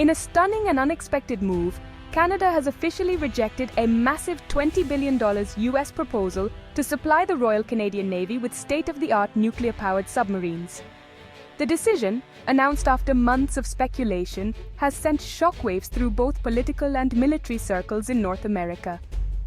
In a stunning and unexpected move, Canada has officially rejected a massive $20 billion US proposal to supply the Royal Canadian Navy with state-of-the-art nuclear-powered submarines. The decision, announced after months of speculation, has sent shockwaves through both political and military circles in North America.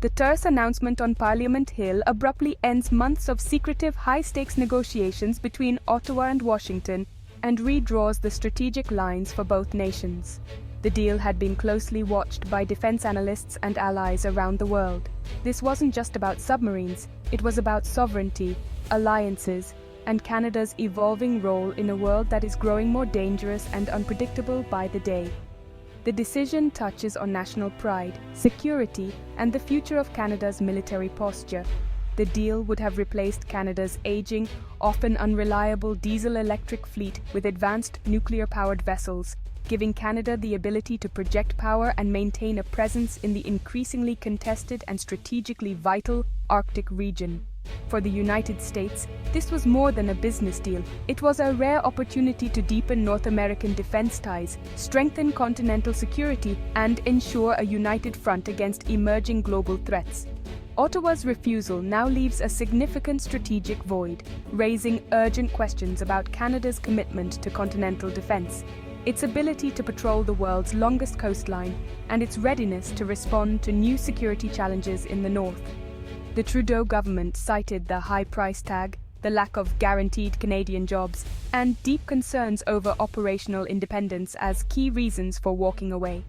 The terse announcement on Parliament Hill abruptly ends months of secretive, high-stakes negotiations between Ottawa and Washington and redraws the strategic lines for both nations. The deal had been closely watched by defense analysts and allies around the world. This wasn't just about submarines, it was about sovereignty, alliances, and Canada's evolving role in a world that is growing more dangerous and unpredictable by the day. The decision touches on national pride, security, and the future of Canada's military posture. The deal would have replaced Canada's aging, often unreliable diesel-electric fleet with advanced nuclear-powered vessels, giving Canada the ability to project power and maintain a presence in the increasingly contested and strategically vital Arctic region. For the United States, this was more than a business deal. It was a rare opportunity to deepen North American defense ties, strengthen continental security, and ensure a united front against emerging global threats. Ottawa's refusal now leaves a significant strategic void, raising urgent questions about Canada's commitment to continental defense, its ability to patrol the world's longest coastline, and its readiness to respond to new security challenges in the north. The Trudeau government cited the high price tag, the lack of guaranteed Canadian jobs, and deep concerns over operational independence as key reasons for walking away.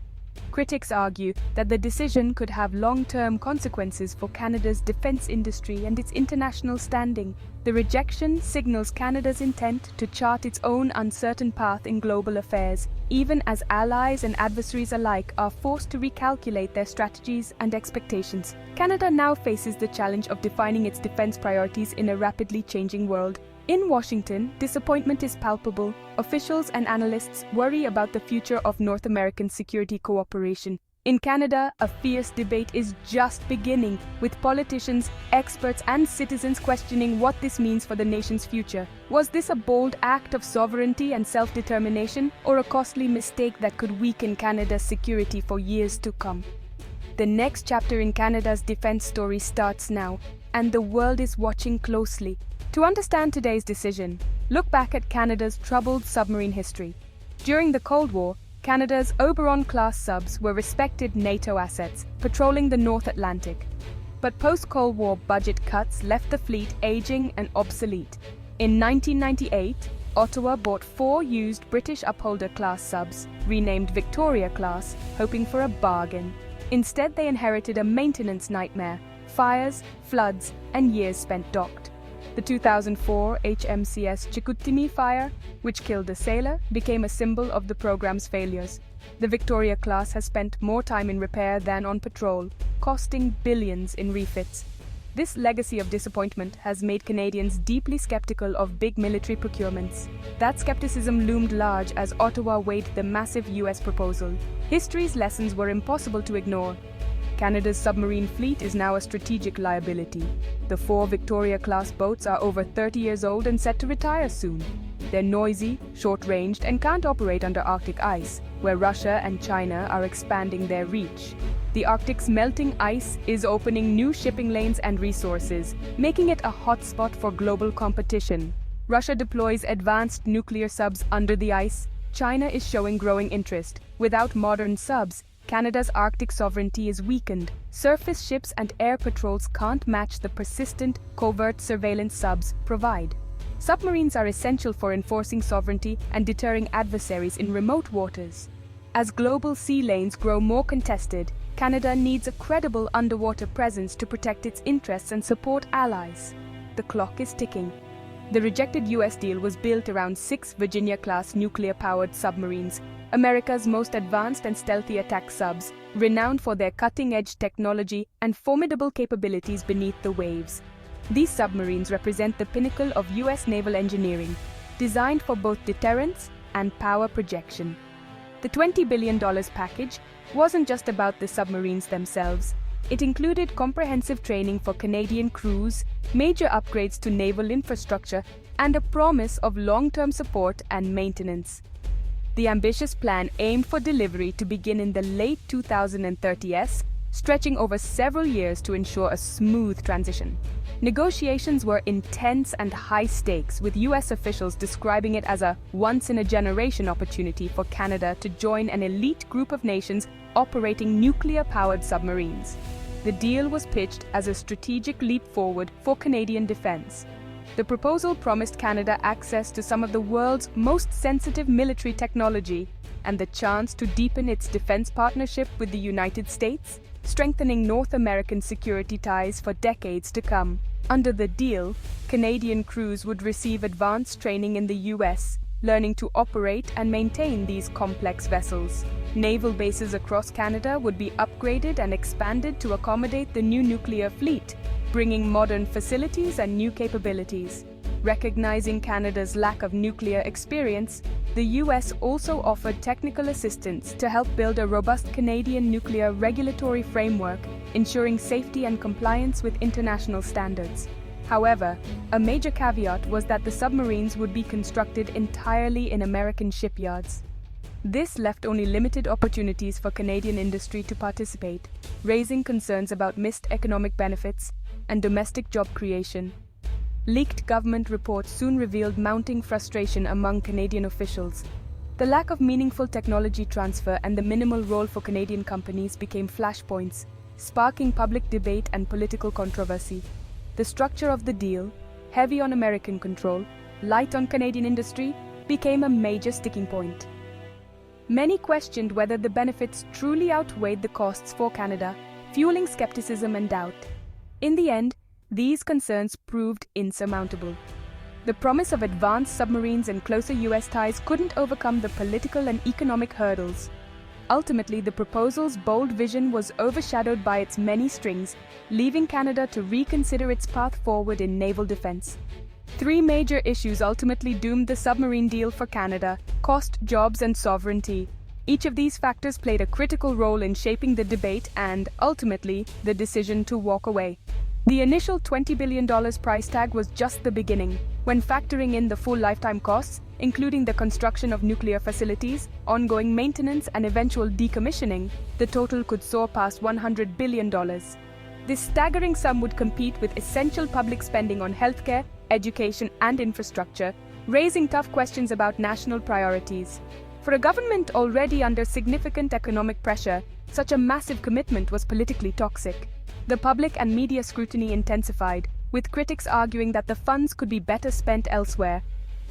Critics argue that the decision could have long-term consequences for Canada's defense industry and its international standing. The rejection signals Canada's intent to chart its own uncertain path in global affairs, even as allies and adversaries alike are forced to recalculate their strategies and expectations. Canada now faces the challenge of defining its defense priorities in a rapidly changing world. In Washington, disappointment is palpable. Officials and analysts worry about the future of North American security cooperation. In Canada, a fierce debate is just beginning, with politicians, experts, and citizens questioning what this means for the nation's future. Was this a bold act of sovereignty and self-determination, or a costly mistake that could weaken Canada's security for years to come? The next chapter in Canada's defense story starts now, and the world is watching closely. To understand today's decision, look back at Canada's troubled submarine history. During the Cold War, Canada's Oberon-class subs were respected NATO assets, patrolling the North Atlantic. But post-Cold War budget cuts left the fleet aging and obsolete. In 1998, Ottawa bought 4 used British Upholder-class subs, renamed Victoria-class, hoping for a bargain. Instead, they inherited a maintenance nightmare: fires, floods, and years spent docked. The 2004 HMCS Chicoutimi fire, which killed a sailor, became a symbol of the program's failures. The Victoria class has spent more time in repair than on patrol, costing billions in refits. This legacy of disappointment has made Canadians deeply skeptical of big military procurements. That skepticism loomed large as Ottawa weighed the massive US proposal. History's lessons were impossible to ignore. Canada's submarine fleet is now a strategic liability. The 4 Victoria-class boats are over 30 years old and set to retire soon. They're noisy, short-ranged, and can't operate under Arctic ice, where Russia and China are expanding their reach. The Arctic's melting ice is opening new shipping lanes and resources, making it a hotspot for global competition. Russia deploys advanced nuclear subs under the ice. China is showing growing interest. Without modern subs, Canada's Arctic sovereignty is weakened. Surface ships and air patrols can't match the persistent, covert surveillance subs provide. Submarines are essential for enforcing sovereignty and deterring adversaries in remote waters. As global sea lanes grow more contested, Canada needs a credible underwater presence to protect its interests and support allies. The clock is ticking. The rejected US deal was built around 6 Virginia-class nuclear-powered submarines, America's most advanced and stealthy attack subs, renowned for their cutting-edge technology and formidable capabilities beneath the waves. These submarines represent the pinnacle of US naval engineering, designed for both deterrence and power projection. The $20 billion package wasn't just about the submarines themselves. It included comprehensive training for Canadian crews, major upgrades to naval infrastructure, and a promise of long-term support and maintenance. The ambitious plan aimed for delivery to begin in the late 2030s, stretching over several years to ensure a smooth transition. Negotiations were intense and high stakes, with US officials describing it as a once-in-a-generation opportunity for Canada to join an elite group of nations operating nuclear-powered submarines. The deal was pitched as a strategic leap forward for Canadian defense. The proposal promised Canada access to some of the world's most sensitive military technology and the chance to deepen its defense partnership with the United States, strengthening North American security ties for decades to come. Under the deal, Canadian crews would receive advanced training in the US, learning to operate and maintain these complex vessels. Naval bases across Canada would be upgraded and expanded to accommodate the new nuclear fleet, bringing modern facilities and new capabilities. Recognizing Canada's lack of nuclear experience, the US also offered technical assistance to help build a robust Canadian nuclear regulatory framework, ensuring safety and compliance with international standards. However, a major caveat was that the submarines would be constructed entirely in American shipyards. This left only limited opportunities for Canadian industry to participate, raising concerns about missed economic benefits and domestic job creation. Leaked government reports soon revealed mounting frustration among Canadian officials. The lack of meaningful technology transfer and the minimal role for Canadian companies became flashpoints, sparking public debate and political controversy. The structure of the deal, heavy on American control, light on Canadian industry, became a major sticking point. Many questioned whether the benefits truly outweighed the costs for Canada, fueling skepticism and doubt. In the end, these concerns proved insurmountable. The promise of advanced submarines and closer US ties couldn't overcome the political and economic hurdles. Ultimately, the proposal's bold vision was overshadowed by its many strings, leaving Canada to reconsider its path forward in naval defense. Three major issues ultimately doomed the submarine deal for Canada: cost, jobs, and sovereignty. Each of these factors played a critical role in shaping the debate and, ultimately, the decision to walk away. The initial $20 billion price tag was just the beginning. When factoring in the full lifetime costs, including the construction of nuclear facilities, ongoing maintenance, and eventual decommissioning, the total could soar past $100 billion. This staggering sum would compete with essential public spending on healthcare, education, and infrastructure, raising tough questions about national priorities. For a government already under significant economic pressure, such a massive commitment was politically toxic. The public and media scrutiny intensified, with critics arguing that the funds could be better spent elsewhere.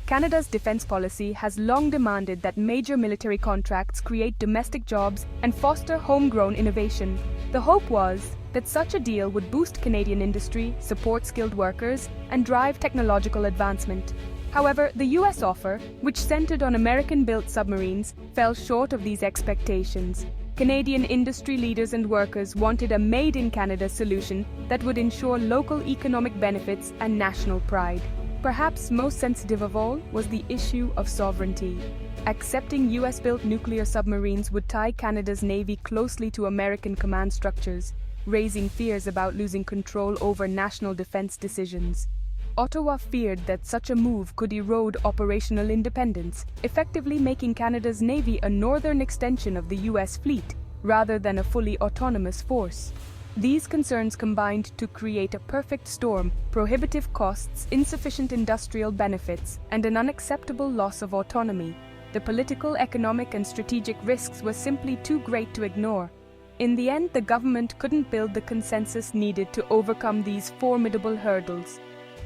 Canada's defense policy has long demanded that major military contracts create domestic jobs and foster homegrown innovation. The hope was that such a deal would boost Canadian industry, support skilled workers, and drive technological advancement. However, the US offer, which centered on American-built submarines, fell short of these expectations. Canadian industry leaders and workers wanted a made-in-Canada solution that would ensure local economic benefits and national pride. Perhaps most sensitive of all was the issue of sovereignty. Accepting US-built nuclear submarines would tie Canada's Navy closely to American command structures, raising fears about losing control over national defense decisions. Ottawa feared that such a move could erode operational independence, effectively making Canada's Navy a northern extension of the US fleet, rather than a fully autonomous force. These concerns combined to create a perfect storm: prohibitive costs, insufficient industrial benefits, and an unacceptable loss of autonomy. The political, economic, and strategic risks were simply too great to ignore. In the end, the government couldn't build the consensus needed to overcome these formidable hurdles.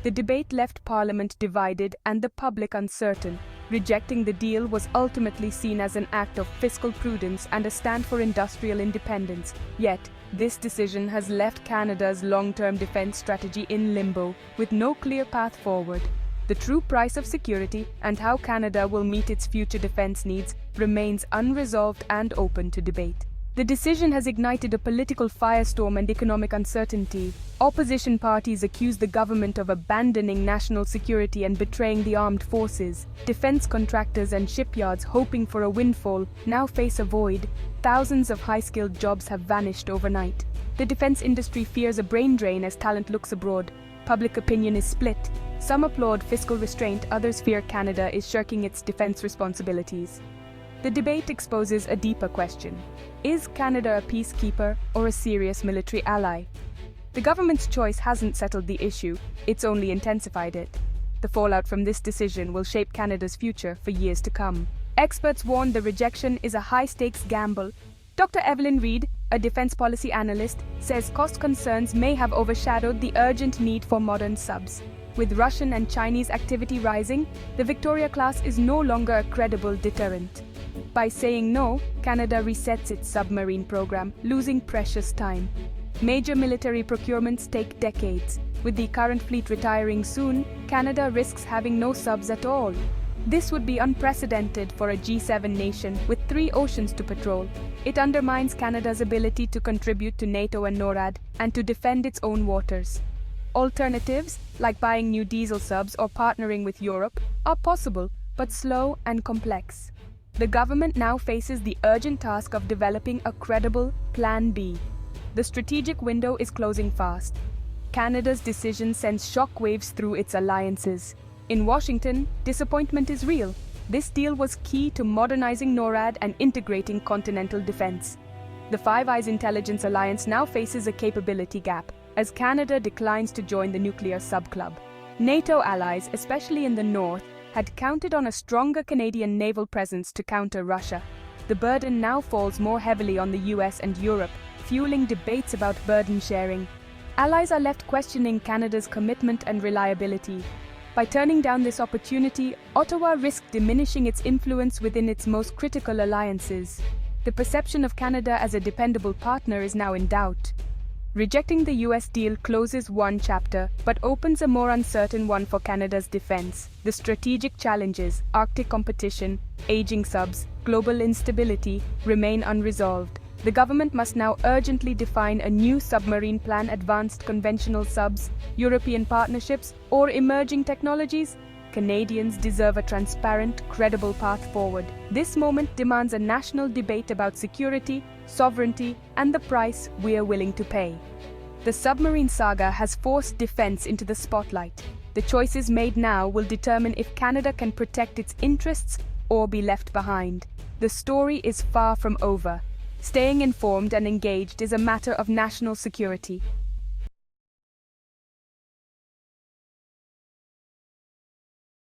The debate left Parliament divided and the public uncertain. Rejecting the deal was ultimately seen as an act of fiscal prudence and a stand for industrial independence. Yet, this decision has left Canada's long-term defense strategy in limbo, with no clear path forward. The true price of security and how Canada will meet its future defense needs remains unresolved and open to debate. The decision has ignited a political firestorm and economic uncertainty. Opposition parties accuse the government of abandoning national security and betraying the armed forces. Defense contractors and shipyards hoping for a windfall now face a void. Thousands of high-skilled jobs have vanished overnight. The defense industry fears a brain drain as talent looks abroad. Public opinion is split. Some applaud fiscal restraint, others fear Canada is shirking its defense responsibilities. the debate exposes a deeper question. Is Canada a peacekeeper or a serious military ally? The government's choice hasn't settled the issue, it's only intensified it. The fallout from this decision will shape Canada's future for years to come. Experts warn the rejection is a high-stakes gamble. Dr. Evelyn Reid, a defense policy analyst, says cost concerns may have overshadowed the urgent need for modern subs. With Russian and Chinese activity rising, the Victoria-class is no longer a credible deterrent. By saying no, Canada resets its submarine program, losing precious time. Major military procurements take decades. With the current fleet retiring soon, Canada risks having no subs at all. This would be unprecedented for a G7 nation with 3 oceans to patrol. It undermines Canada's ability to contribute to NATO and NORAD and to defend its own waters. Alternatives, like buying new diesel subs or partnering with Europe, are possible, but slow and complex. The government now faces the urgent task of developing a credible Plan B. The strategic window is closing fast. Canada's decision sends shockwaves through its alliances. In Washington, disappointment is real. This deal was key to modernizing NORAD and integrating continental defense. The Five Eyes Intelligence Alliance now faces a capability gap, as Canada declines to join the nuclear subclub. NATO allies, especially in the north, had counted on a stronger Canadian naval presence to counter Russia. The burden now falls more heavily on the US and Europe, fueling debates about burden sharing. Allies are left questioning Canada's commitment and reliability. By turning down this opportunity, Ottawa risked diminishing its influence within its most critical alliances. The perception of Canada as a dependable partner is now in doubt. Rejecting the US deal closes one chapter, but opens a more uncertain one for Canada's defense. The strategic challenges, Arctic competition, aging subs, global instability, remain unresolved. The government must now urgently define a new submarine plan, advanced conventional subs, European partnerships, or emerging technologies. Canadians deserve a transparent, credible path forward. This moment demands a national debate about security, sovereignty, and the price we are willing to pay. The submarine saga has forced defense into the spotlight. The choices made now will determine if Canada can protect its interests or be left behind. The story is far from over. Staying informed and engaged is a matter of national security.